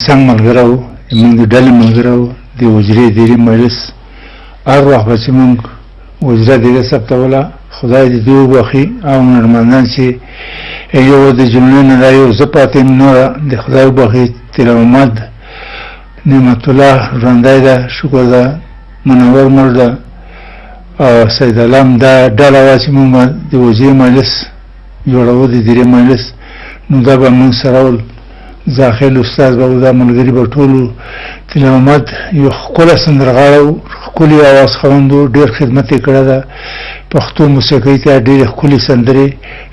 څنګه ملګرو موږ د ډلې ملګرو د وزرې دیري مجلس هر وخت به چې موږ وزره دیره ثبتوله خدای دې دوی وبخي او نرمندان چې یو د جملې نه دا یو زه پاتې نه د خدای وبخي تیر محمد نعمت الله ژوندی ده شکر ده منور مړ ده سید علام دا ډله وه چې موږ د وزرې مجلس جوړو د دیرې مجلس نو دا به موږ سره ول زاخیل استاد به دا ملګري به ټولو تیر محمد یو ښکلی سندرغاړی و ښکلي اواز خاوند و ډېر خدمت یې کړی ده پښتو موسیقۍ ته ډېرې ښکلي سندرې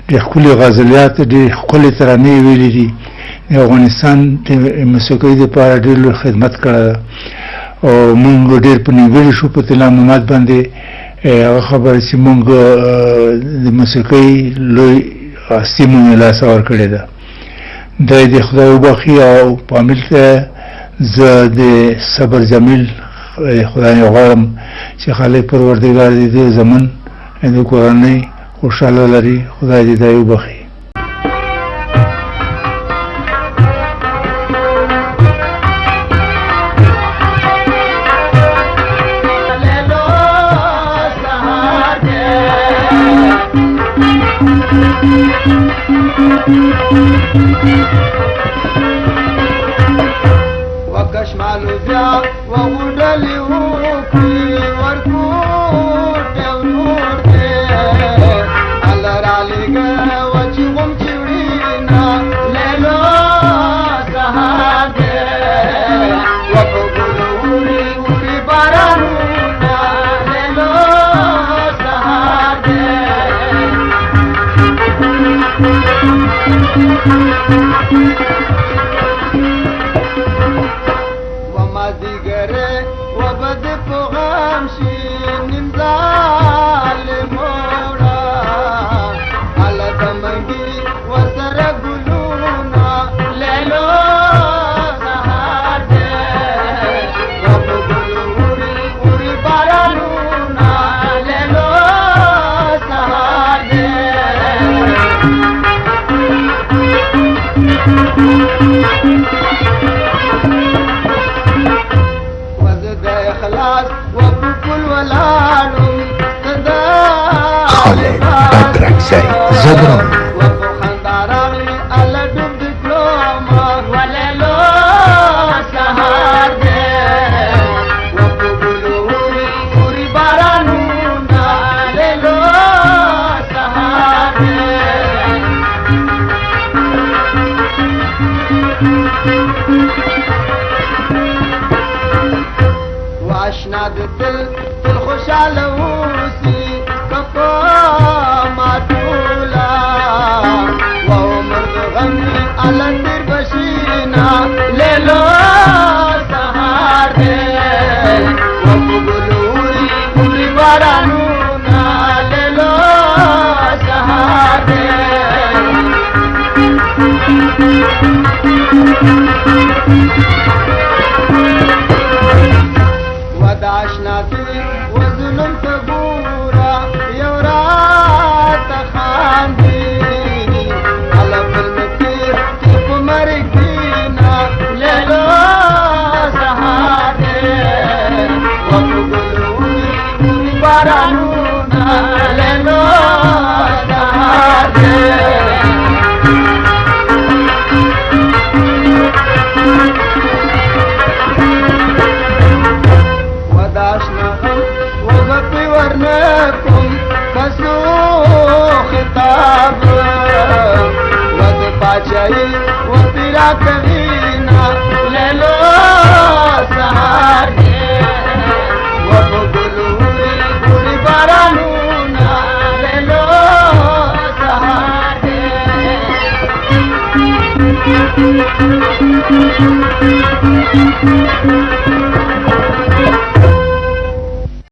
ډېر ښکلي غزلیات ډېرې ښکلې ترانې یې ویلي دي د افغانستان د موسیقۍ دپاره ډېر لوی خدمت کړی ده او موږ ډېر په نیمګړي شو په طلا محمد باندې هغه خبره چې موږ د موسیقۍ لوی هستي مو یې لاسه ورکړې ده دی د خدای وبخي او پامل ته زه د صبر جمیل خدای غواړم چې خالق پروردګار دې د زمن د کورنۍ خوشحاله لري خدای دې دی وبخي وکشمالو بیا وغوډلی وکړي ورکوټ یو نور دی الله رالیږه وچې غوم چې وړي نه لیلو سهار دی وپه ګلو وړي وړي بارانونه لیلو سهار دی ومازدیګرې وبد په غم شي نیم ظالموړه هله د منګي ورسره ګلونه لیلو سهار دی وپه ګلو وړي وړي بارانونه لیلو سهار دی خالد بدرکزی زدران واشنا د تل خوشاله اوسي کپا ماتولا و عمر د غم الندر بشینا لیلو سهار دی و ګلوري ګوري بارانونه لیلو سهار دی وداشنا دی وظلم ته ګوره یو راته خاندي هله فلمکې چې په مرګ کېنه لیلو سهار دی وپه ګلو وړي وړي بارانونه لیلو سهار دی وداشنا غم وغپی ورنکم کسو خطاب ود پاچائی وپیرا کوینا لیلو سهار دی وپه ګلو وړي وړي بارانونه لیلو سهار دی